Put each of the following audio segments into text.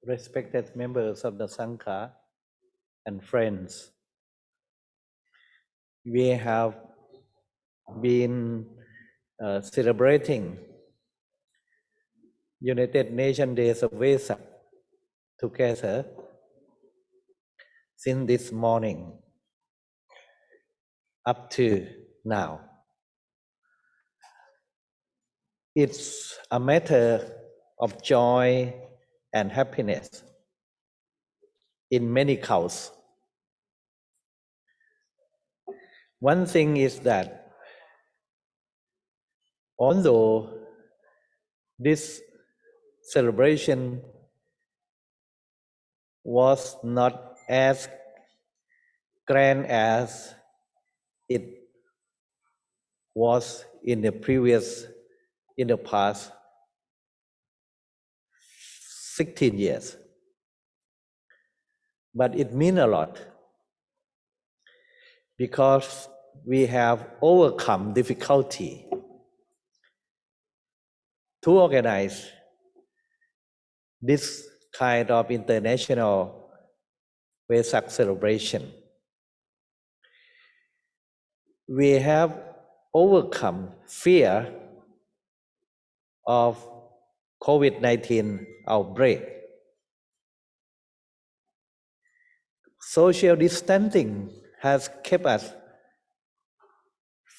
respected members of the Sangha and friends, we have been celebrating United Nations Days of Vesak together since this morning up to now. It's a matter of joy and happiness in many counts. One thing is that although this celebration was not as grand as it was in the past 16 years. But it means a lot because we have overcome difficulty to organize this kind of international Vesak celebration. We have overcome fear of COVID-19 outbreak. Social distancing has kept us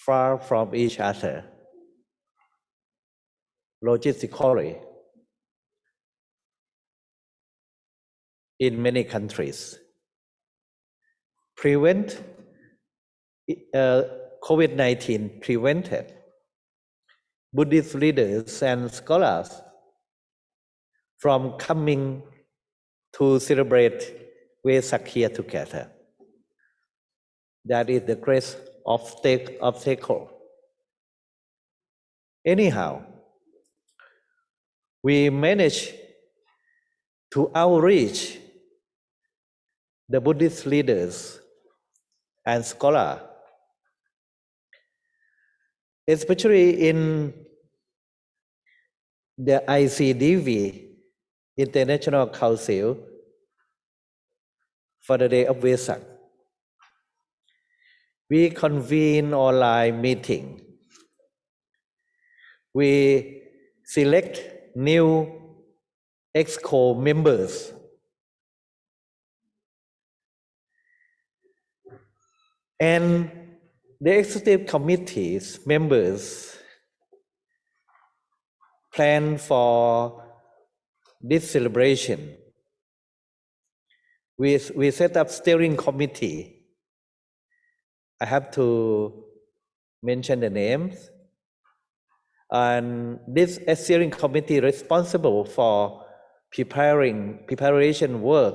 far from each other logistically in many countries. COVID-19 prevented Buddhist leaders and scholars from coming to celebrate Vesak here together. That is the great obstacle. Anyhow, we managed to outreach the Buddhist leaders and scholars, especially in the ICDV, International Council for the Day of Vesak. We convene online meeting. We select new EXCO members. And the executive committee's members plan for this celebration. We set up steering committee. I have to mention the names. And this steering committee responsible for preparation work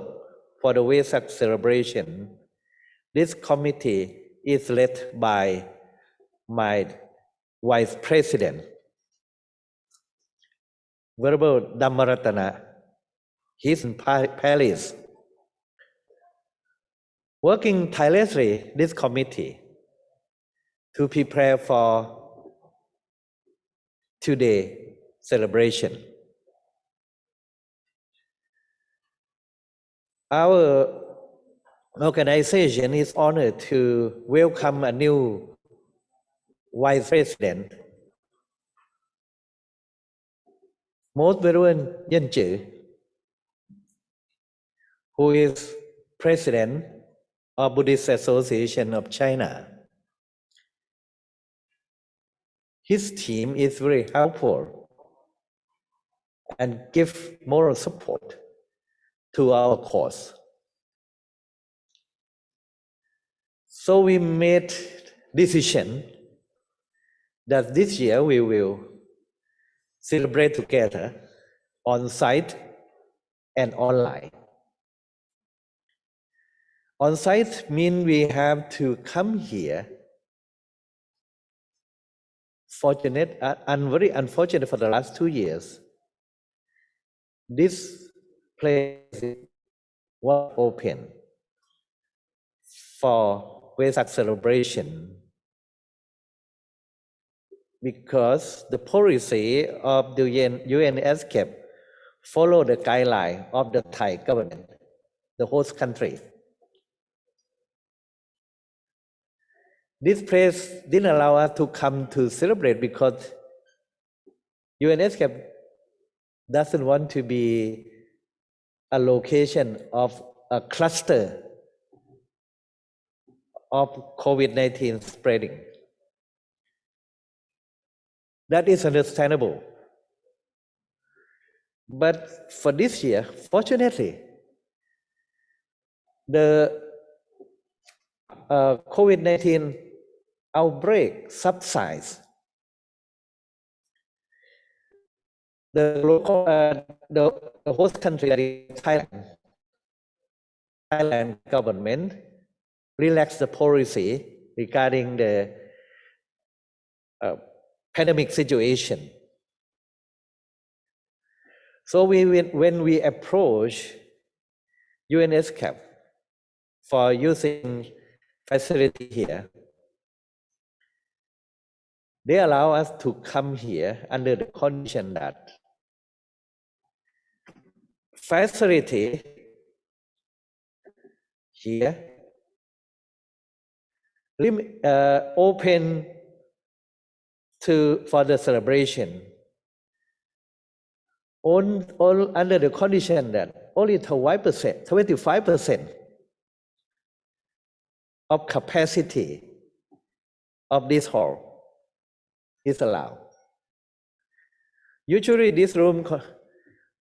for the Vesak celebration. This committee is led by my Vice President, Venerable Dhammaratana. He's in Paris. Working tirelessly, this committee, to prepare for today's celebration. Our organization is honored to welcome a new Vice President, Most Venerable Yen Chữ, who is President of Buddhist Association of China. His team is very helpful and give moral support to our cause. So we made decision that this year we will celebrate together on site and online. On site means we have to come here. Fortunate and very unfortunate for the last 2 years. This place was open for Vesak celebration because the policy of the UN escape follow the guideline of the Thai government, the host country. This place didn't allow us to come to celebrate because UNSCAP doesn't want to be a location of a cluster of COVID-19 spreading. That is understandable. But for this year, fortunately, the COVID-19 outbreak subsides. The local, the host country, that is Thailand government, relaxed the policy regarding the pandemic situation. So when we approach UNSCAP for using facility here, they allow us to come here under the condition that facility here open for the celebration under the condition that only 25% of capacity of this hall is allowed. Usually this room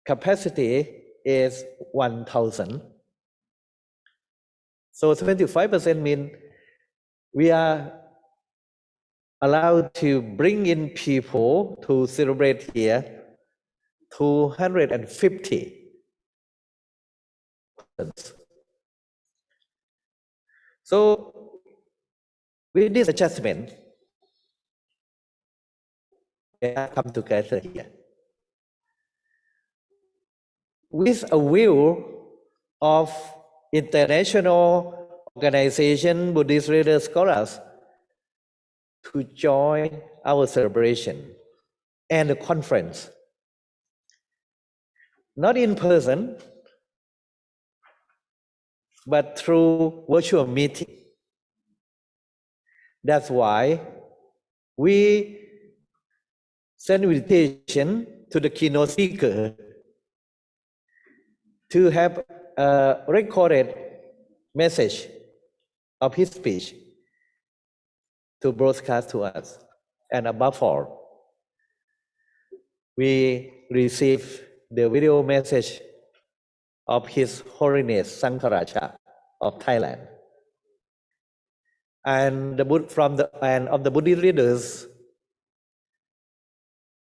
capacity is 1,000. So 25% means we are allowed to bring in people to celebrate here 250. So with this adjustment, they have come together here. With a view of international organization, Buddhist leaders, scholars, to join our celebration and the conference. Not in person, but through virtual meeting. That's why we send invitation to the keynote speaker to have a recorded message of his speech to broadcast to us. And above all, we receive the video message of His Holiness Sangharaja of Thailand. And of the Buddhist leaders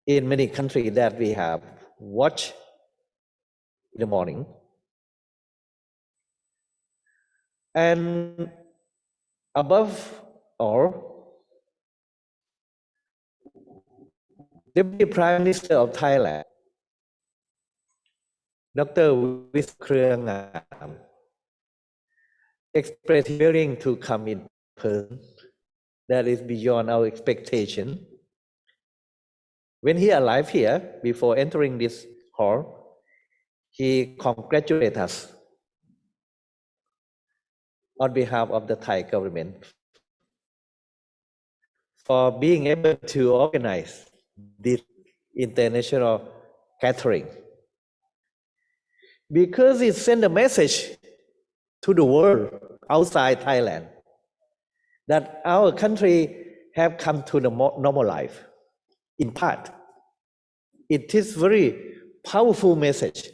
in many countries that we have watched in the morning. And above all, Deputy Prime Minister of Thailand, Dr. Vesak expressed willing to come in person. That is beyond our expectation. When he arrived here, before entering this hall, he congratulated us on behalf of the Thai government for being able to organize this international gathering. Because it sent a message to the world outside Thailand that our country have come to the normal life. In part, it is very powerful message.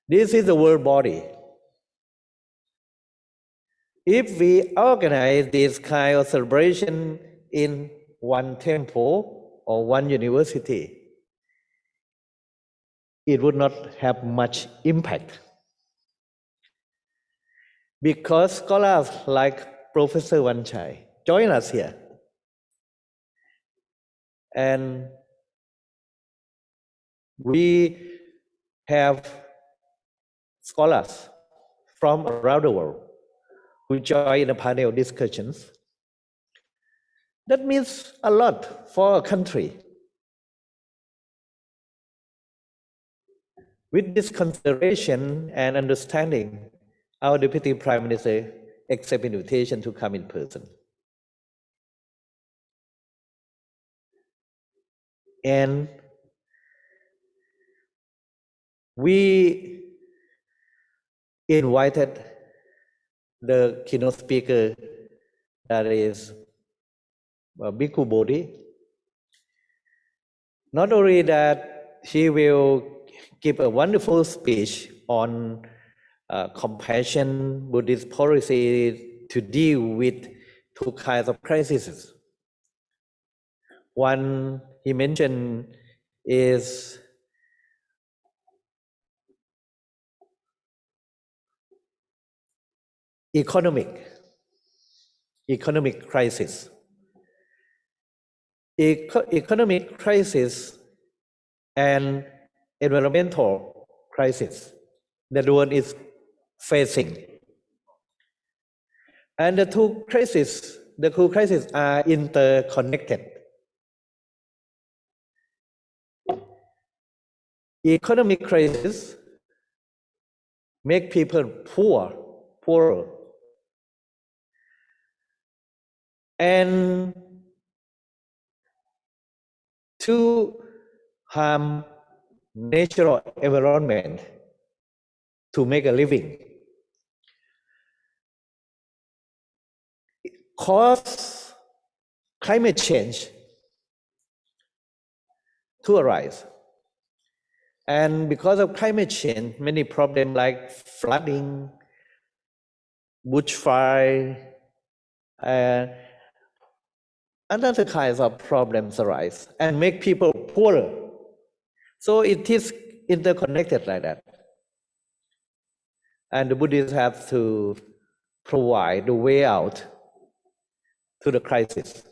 This is the world body. If we organize this kind of celebration in one temple or one university, it would not have much impact. Because scholars like Professor Vanchai join us here. And we have scholars from around the world who join the panel discussions. That means a lot for a country. With this consideration and understanding, our Deputy Prime Minister accepts invitation to come in person. And we invited the keynote speaker, that is Bhikkhu Bodhi. Not only that, he will give a wonderful speech on compassion, Buddhist policy to deal with two kinds of crises. One he mentioned is economic crisis. Economic crisis and environmental crisis that the world is facing. And the two crises are interconnected. Economic crisis make people poorer. And to harm natural environment to make a living cause climate change to arise. And because of climate change, many problems like flooding, bushfire, and other kinds of problems arise and make people poorer. So it is interconnected like that. And the Buddhists have to provide the way out to the crisis.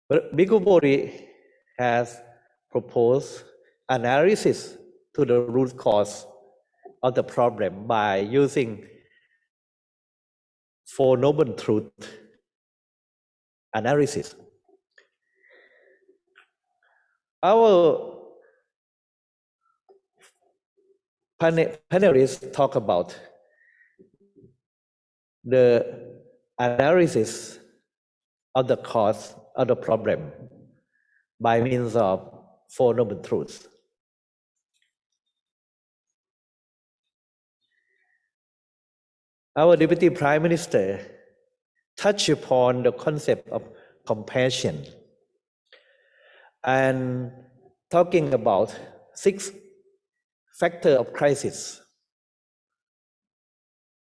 But Bhikkhu Bodhi has proposed analysis to the root cause of the problem by using Four Noble Truth analysis. Our panelists talk about the analysis of the cause of the problem by means of Four Noble Truths. Our Deputy Prime Minister touched upon the concept of compassion and talking about 6 factors of crisis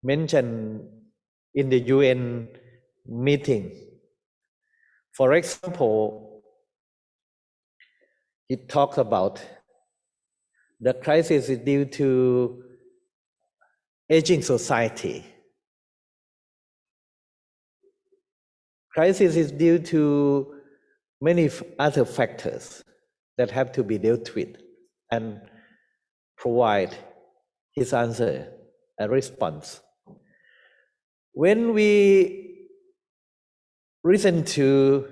mentioned in the UN meeting. For example, it talks about the crisis is due to aging society. Crisis is due to many other factors that have to be dealt with, and provide his answer and response. When we listen to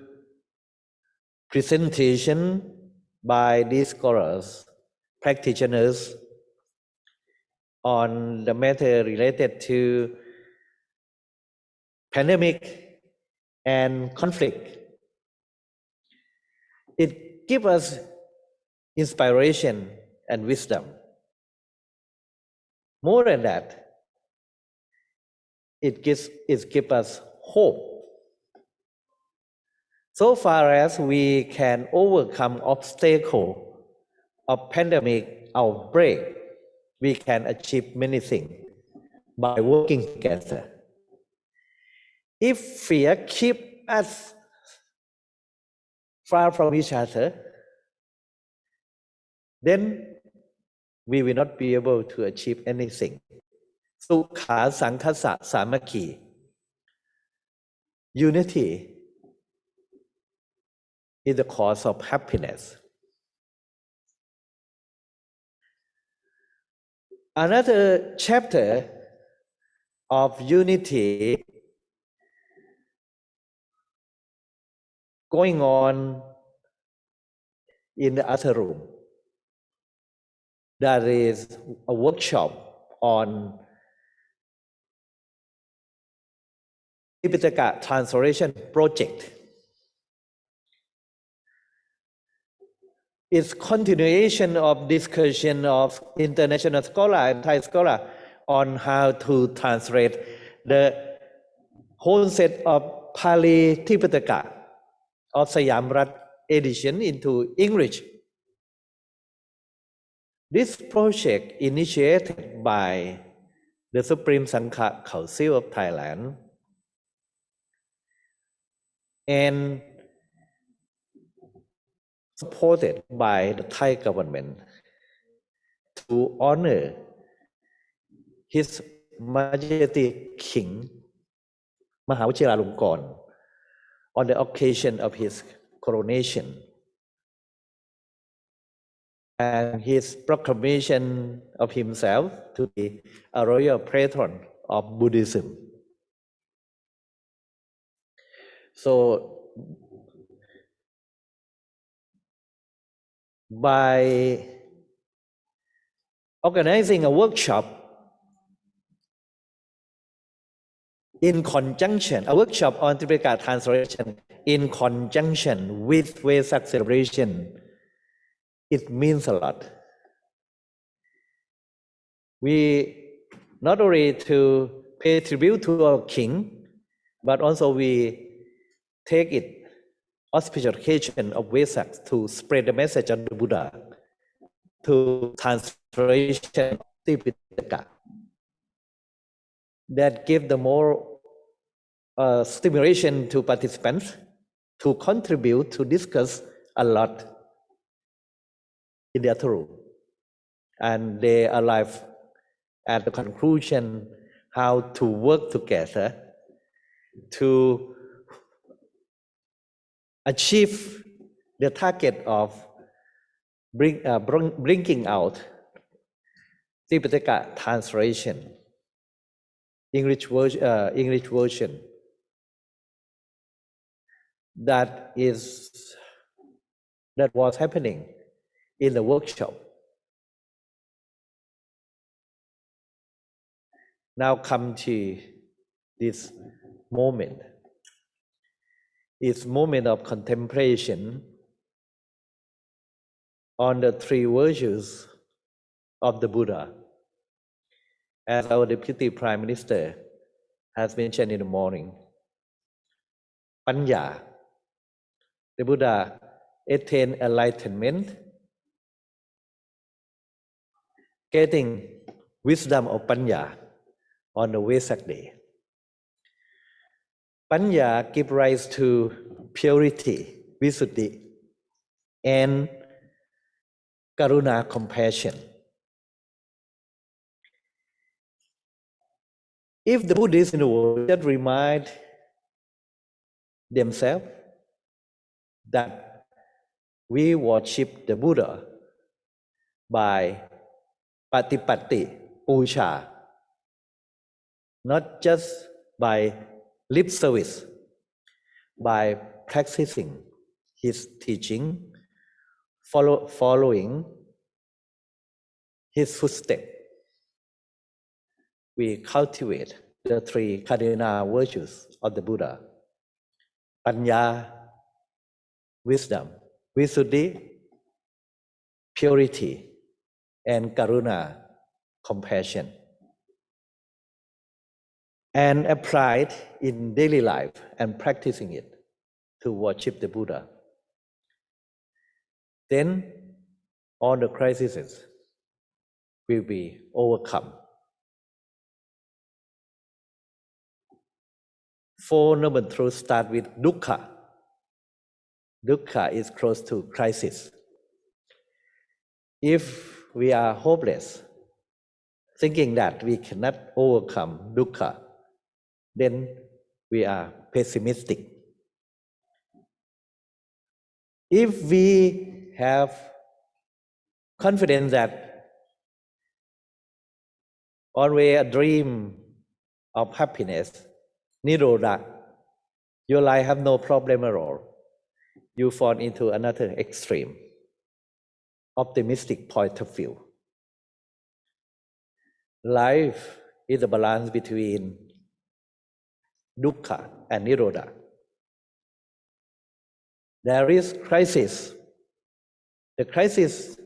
presentation by these scholars, practitioners on the matter related to pandemic and conflict, it gives us inspiration and wisdom. More than that, it gives us hope. So far as we can overcome obstacle of pandemic outbreak, we can achieve many things by working together. If fear keeps us far from each other, then we will not be able to achieve anything. Sukha Sankhasa Samakhi. Unity is the cause of happiness. Another chapter of unity going on in the other room. that is a workshop on Tipitaka Translation Project. It's continuation of discussion of international scholar and Thai scholar on how to translate the whole set of Pali Tipitaka of Siamrat edition into English. This project initiated by the Supreme Sangha Council of Thailand and supported by the Thai government to honor His Majesty King Mahawachiralongkorn on the occasion of his coronation and his proclamation of himself to be a royal patron of Buddhism. So, by organizing a workshop in conjunction, a workshop on Tipitaka translation in conjunction with Vesak celebration, it means a lot. We not only to pay tribute to our king, but also we take it auspicious occasion of Vesak to spread the message of the Buddha to translation of Tipitaka that give the more stimulation to participants to contribute, to discuss a lot in their through. And they arrive at the conclusion how to work together to achieve the target of bringing out Tipitaka translation, English version that was happening in the workshop. Now come to this moment. It's moment of contemplation on the three virtues of the Buddha. As our Deputy Prime Minister has mentioned in the morning, Panya, the Buddha attained enlightenment, getting wisdom of Panya on the Vesak day. Panya gives rise to purity, visuddhi, and karuna, compassion. If the Buddhists in the world just remind themselves that we worship the Buddha by patipatti, puja, not just by lip service, by practicing his teaching, following his footsteps, we cultivate the three cardinal virtues of the Buddha: Panya, wisdom, visuddhi, purity, and karuna, compassion, and applied in daily life and practicing it to worship the Buddha. Then all the crises will be overcome. Four Noble Truths start with dukkha. Dukkha is close to crisis. If we are hopeless, thinking that we cannot overcome dukkha, then we are pessimistic. If we have confidence that always a dream of happiness, nirodha, your life have no problem at all, you fall into another extreme, optimistic point of view. Life is a balance between dukkha and nirodha. There is crisis. The crisis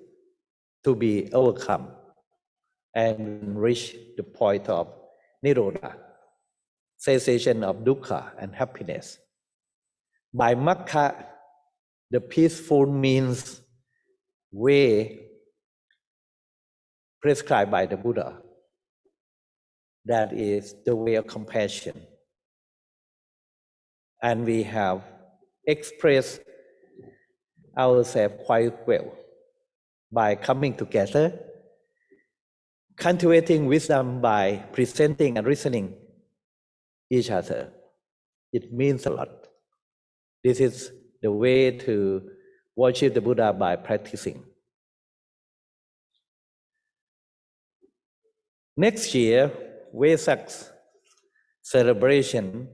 to be overcome and reach the point of nirodha, cessation of dukkha and happiness. By Magga, the peaceful means way prescribed by the Buddha. That is the way of compassion. And we have expressed ourselves quite well by coming together, cultivating wisdom by presenting and listening each other. It means a lot. This is the way to worship the Buddha by practicing. Next year, Vesak's celebration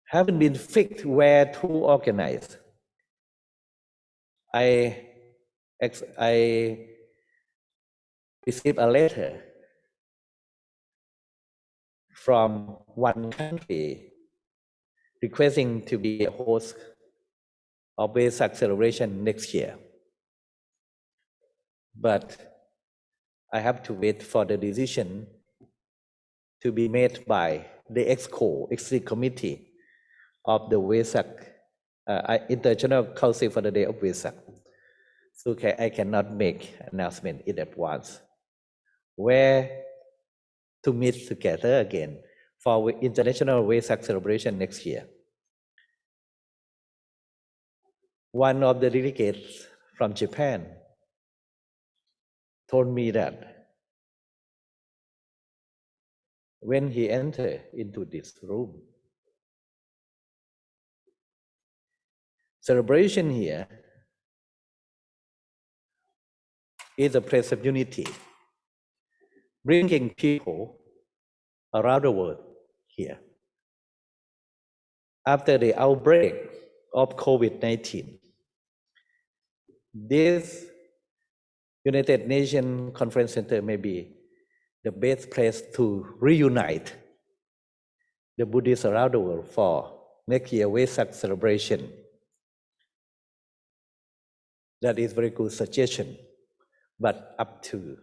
haven't been fixed where to organize. I received a letter from one country requesting to be a host of Vesak celebration next year. But I have to wait for the decision to be made by the EXCO, Executive Committee of the Vesak, International Council for the Day of Vesak. So I cannot make announcement in advance where to meet together again for International Vesak celebration next year. One of the delegates from Japan told me that when he entered into this room, celebration here is a place of unity, bringing people around the world here. After the outbreak of COVID-19, this United Nations Conference Center may be the best place to reunite the Buddhists around the world for next year Vesak celebration. That is very good suggestion, but up to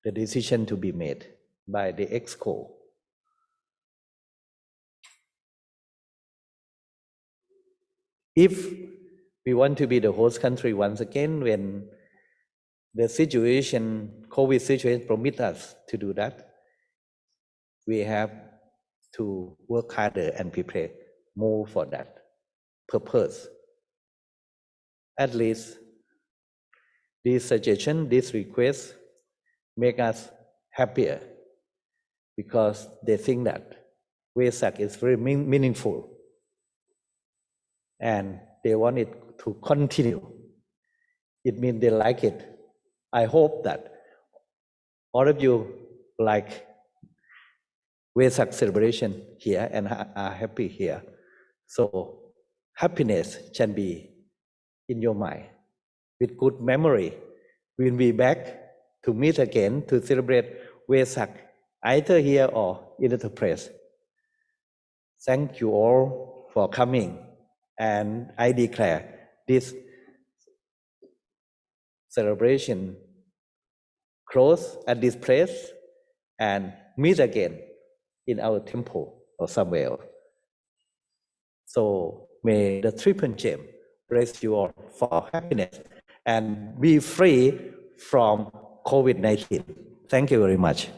the decision to be made by the EXCO. If we want to be the host country once again, when the situation, COVID situation permits us to do that, we have to work harder and prepare more for that purpose. At least this suggestion, this request make us happier because they think that Vesak is very meaningful and they want it to continue. It means they like it. I hope that all of you like Vesak celebration here and are happy here. So happiness can be in your mind. With good memory, we'll be back to meet again to celebrate Vesak, either here or in other place. Thank you all for coming, and I declare this celebration close at this place and meet again in our temple or somewhere else. So may the triple gem bless you all for happiness and be free from COVID-19. Thank you very much.